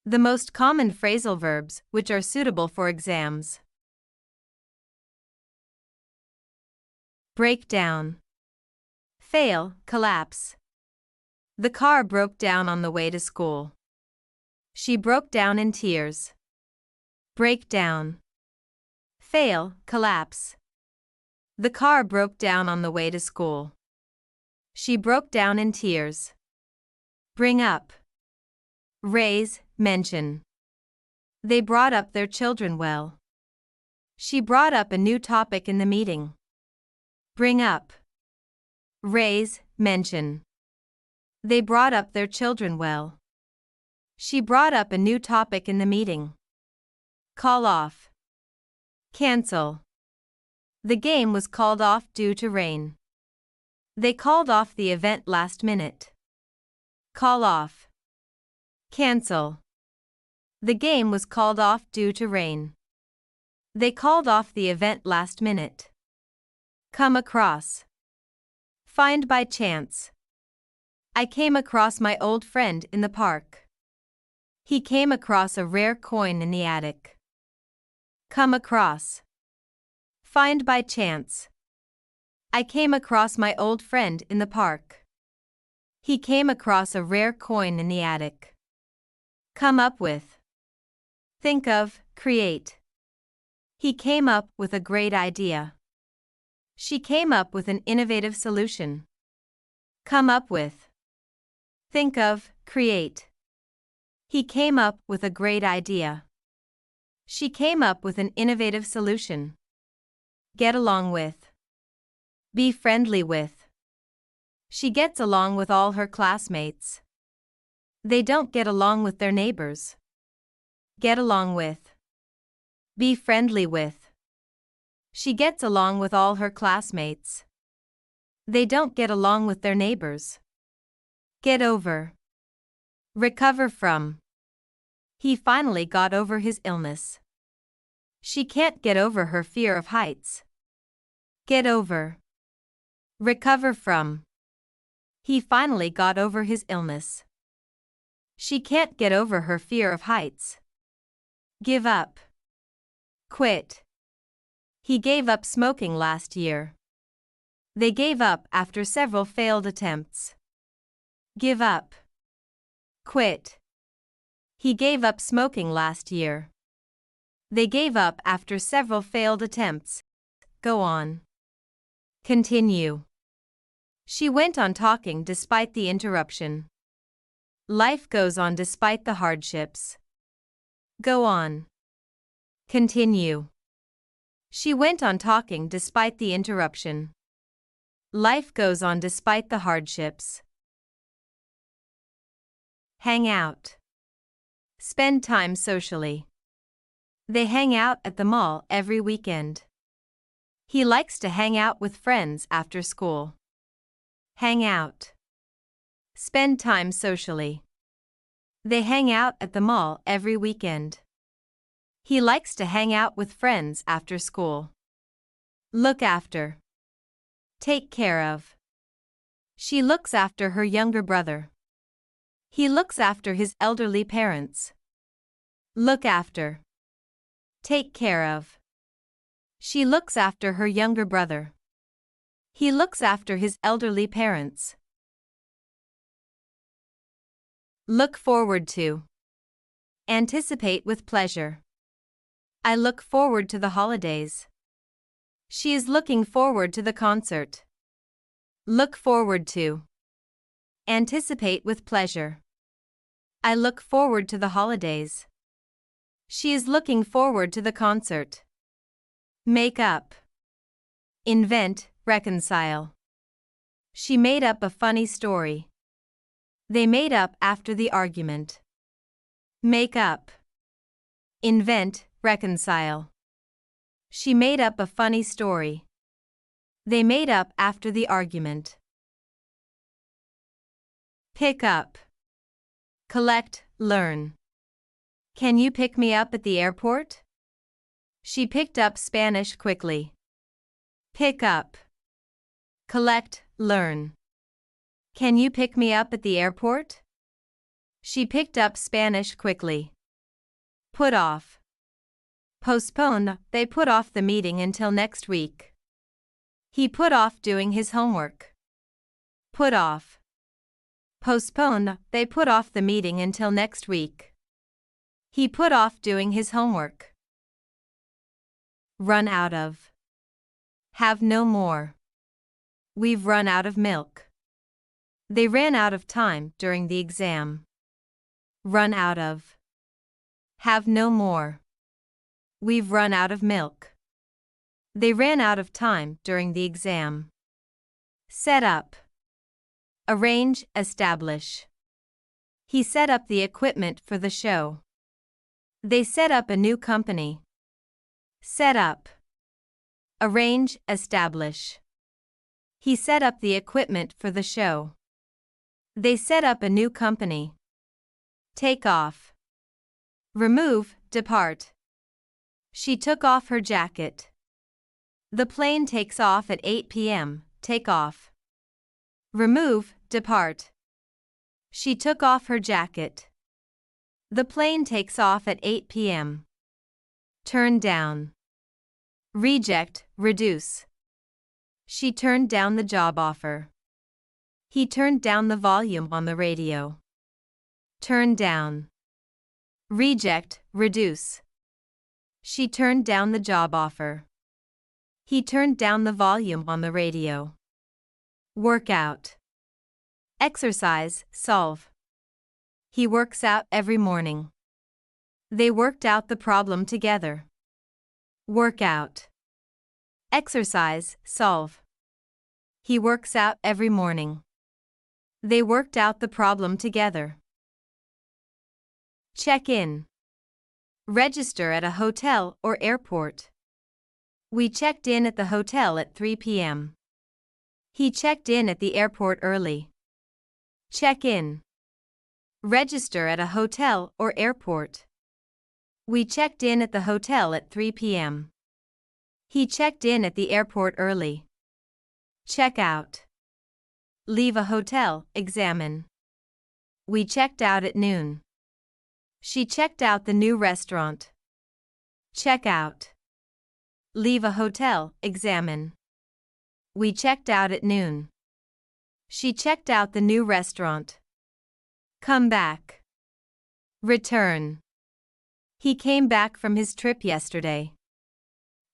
The most common phrasal verbs which are suitable for exams. Break down. Fail, collapse. The car broke down on the way to school. She broke down in tears. Break down. Fail, collapse. The car broke down on the way to school. She broke down in tears. Bring up. Raise, mention. They brought up their children well. She brought up a new topic in the meeting. Bring up. Raise, mention. They brought up their children well. She brought up a new topic in the meeting. Call off. Cancel. The game was called off due to rain. They called off the event last minute. Call off. Cancel. The game was called off due to rain. They called off the event last minute. Come across. Find by chance. I came across my old friend in the park. He came across a rare coin in the attic. Come across. Find by chance. I came across my old friend in the park. He came across a rare coin in the attic. Come up with. Think of, create. He came up with a great idea. She came up with an innovative solution. Come up with. Think of, create. He came up with a great idea. She came up with an innovative solution. Get along with. Be friendly with. She gets along with all her classmates. They don't get along with their neighbors. Get along with. Be friendly with. She gets along with all her classmates. They don't get along with their neighbors. Get over. Recover from. He finally got over his illness. She can't get over her fear of heights. Get over. Recover from. He finally got over his illness. She can't get over her fear of heights. Give up. Quit. He gave up smoking last year. They gave up after several failed attempts. Give up. Quit. He gave up smoking last year. They gave up after several failed attempts. Go on. Continue. She went on talking despite the interruption. Life goes on despite the hardships. Go on. Continue. She went on talking despite the interruption. Life goes on despite the hardships. Hang out. Spend time socially. They hang out at the mall every weekend. He likes to hang out with friends after school. Hang out. Spend time socially. They hang out at the mall every weekend. He likes to hang out with friends after school. Look after. Take care of. She looks after her younger brother. He looks after his elderly parents. Look after. Take care of. She looks after her younger brother. He looks after his elderly parents. Look forward to. Anticipate with pleasure. I look forward to the holidays. She is looking forward to the concert. Look forward to. Anticipate with pleasure. I look forward to the holidays. She is looking forward to the concert. Make up. Invent, reconcile. She made up a funny story. They made up after the argument. Make up. Invent, reconcile. She made up a funny story. They made up after the argument. Pick up. Collect, learn. Can you pick me up at the airport? She picked up Spanish quickly. Pick up. Collect, learn. Can you pick me up at the airport? She picked up Spanish quickly. Put off. Postpone. They put off the meeting until next week. He put off doing his homework. Put off. Postpone. They put off the meeting until next week. He put off doing his homework. Run out of. Have no more. We've run out of milk. They ran out of time during the exam. Run out of. Have no more. We've run out of milk. They ran out of time during the exam. Set up. Arrange, establish. He set up the equipment for the show. They set up a new company. Set up. Arrange, establish. He set up the equipment for the show. They set up a new company. Take off. Remove, depart. She took off her jacket. The plane takes off at 8 p.m. Take off. Remove, depart. She took off her jacket. The plane takes off at 8 p.m. Turn down. Reject, reduce. She turned down the job offer. He turned down the volume on the radio. Turn down. Reject, reduce. She turned down the job offer. He turned down the volume on the radio. Work out. Exercise, solve. He works out every morning. They worked out the problem together. Work out. Exercise, solve. He works out every morning. They worked out the problem together. Check in. Register at a hotel or airport. We checked in at the hotel at 3 p.m. He checked in at the airport early. Check in. Register at a hotel or airport. We checked in at the hotel at 3 p.m. He checked in at the airport early. Check out. Leave a hotel, examine. We checked out at noon. She checked out the new restaurant. Check out. Leave a hotel, examine. We checked out at noon. She checked out the new restaurant. Come back. Return. He came back from his trip yesterday.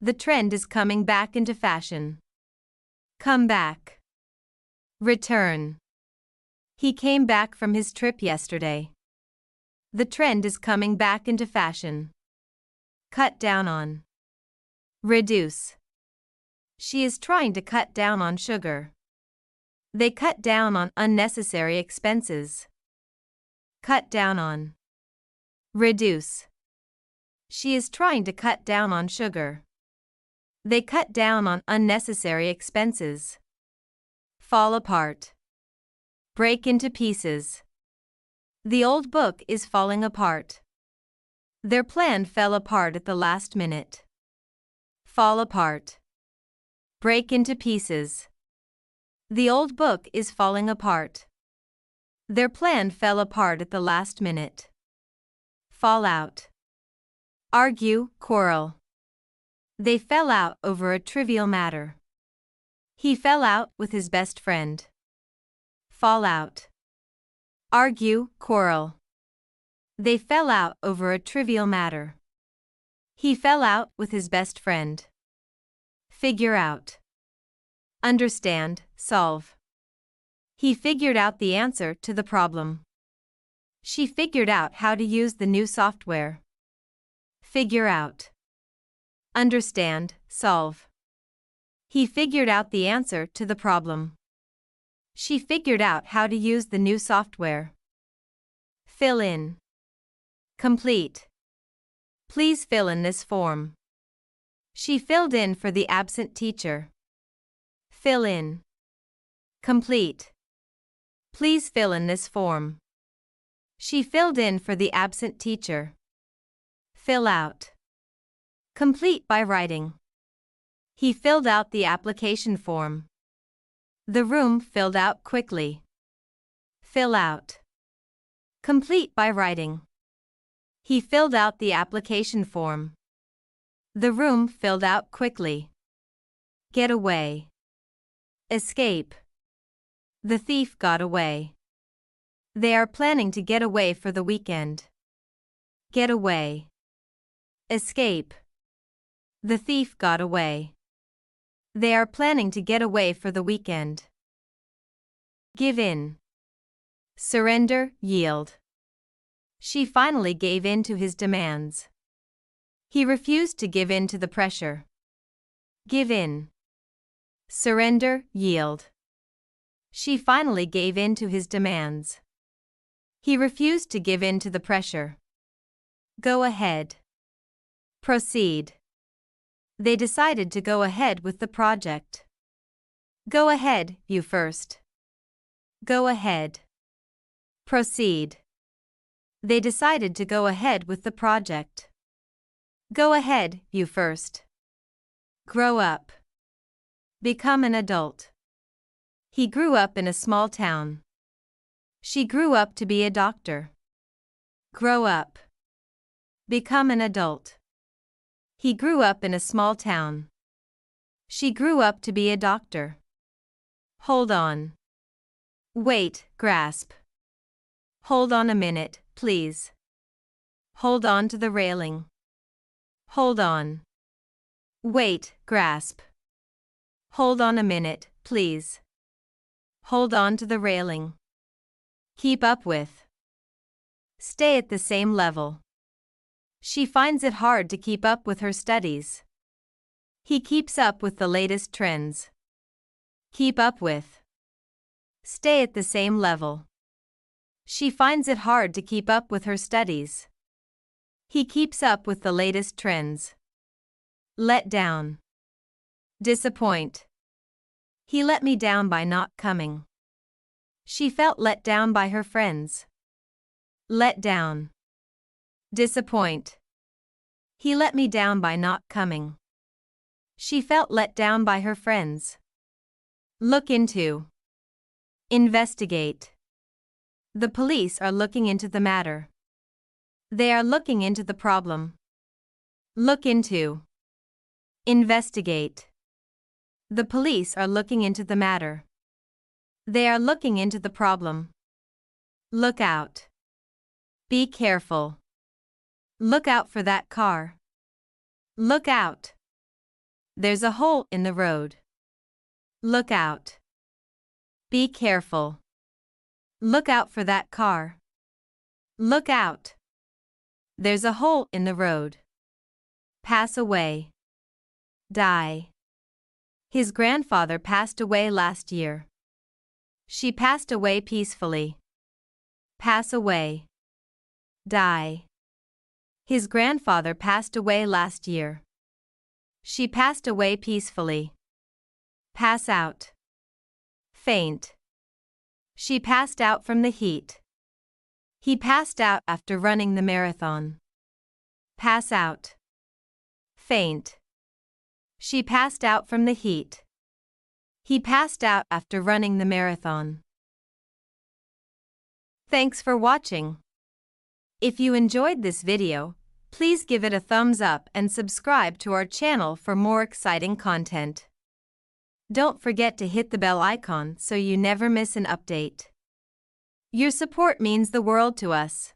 The trend is coming back into fashion. Come back. Return. He came back from his trip yesterday. The trend is coming back into fashion. Cut down on. Reduce. She is trying to cut down on sugar. They cut down on unnecessary expenses. Cut down on. Reduce. She is trying to cut down on sugar. They cut down on unnecessary expenses. Fall apart. Break into pieces. The old book is falling apart. Their plan fell apart at the last minute. Fall apart. Break into pieces. The old book is falling apart. Their plan fell apart at the last minute. Fall out. Argue, quarrel. They fell out over a trivial matter. He fell out with his best friend. Fall out. Argue, quarrel. They fell out over a trivial matter. He fell out with his best friend. Figure out. Understand, solve. He figured out the answer to the problem. She figured out how to use the new software. Figure out. Understand, solve. He figured out the answer to the problem. She figured out how to use the new software. Fill in. Complete. Please fill in this form. She filled in for the absent teacher. Fill in. Complete. Please fill in this form. She filled in for the absent teacher. Fill out. Complete by writing. He filled out the application form. The room filled out quickly. Fill out. Complete by writing. He filled out the application form. The room filled out quickly. Get away. Escape. The thief got away. They are planning to get away for the weekend. Get away. Escape. The thief got away. They are planning to get away for the weekend. Give in. Surrender, yield. She finally gave in to his demands. He refused to give in to the pressure. Give in. Surrender, yield. She finally gave in to his demands. He refused to give in to the pressure. Go ahead. Proceed. They decided to go ahead with the project. Go ahead, you first. Go ahead. Proceed. They decided to go ahead with the project. Go ahead, you first. Grow up. Become an adult. He grew up in a small town. She grew up to be a doctor. Grow up. Become an adult. He grew up in a small town. She grew up to be a doctor. Hold on. Wait, grasp. Hold on a minute, please. Hold on to the railing. Hold on. Wait, grasp. Hold on a minute, please. Hold on to the railing. Keep up with. Stay at the same level. She finds it hard to keep up with her studies. He keeps up with the latest trends. Keep up with. Stay at the same level. She finds it hard to keep up with her studies. He keeps up with the latest trends. Let down. Disappoint. He let me down by not coming. She felt let down by her friends. Let down. Disappoint. He let me down by not coming. She felt let down by her friends. Look into. Investigate. The police are looking into the matter. They are looking into the problem. Look into. Investigate. The police are looking into the matter. They are looking into the problem. Look out. Be careful. Look out for that car. Look out. There's a hole in the road. Look out. Be careful. Look out for that car. Look out. There's a hole in the road. Pass away. Die. His grandfather passed away last year. She passed away peacefully. Pass away. Die. His grandfather passed away last year. She passed away peacefully. Pass out. Faint. She passed out from the heat. He passed out after running the marathon. Pass out. Faint. She passed out from the heat. He passed out after running the marathon. Thanks for watching. If you enjoyed this video, please give it a thumbs up and subscribe to our channel for more exciting content. Don't forget to hit the bell icon so you never miss an update. Your support means the world to us.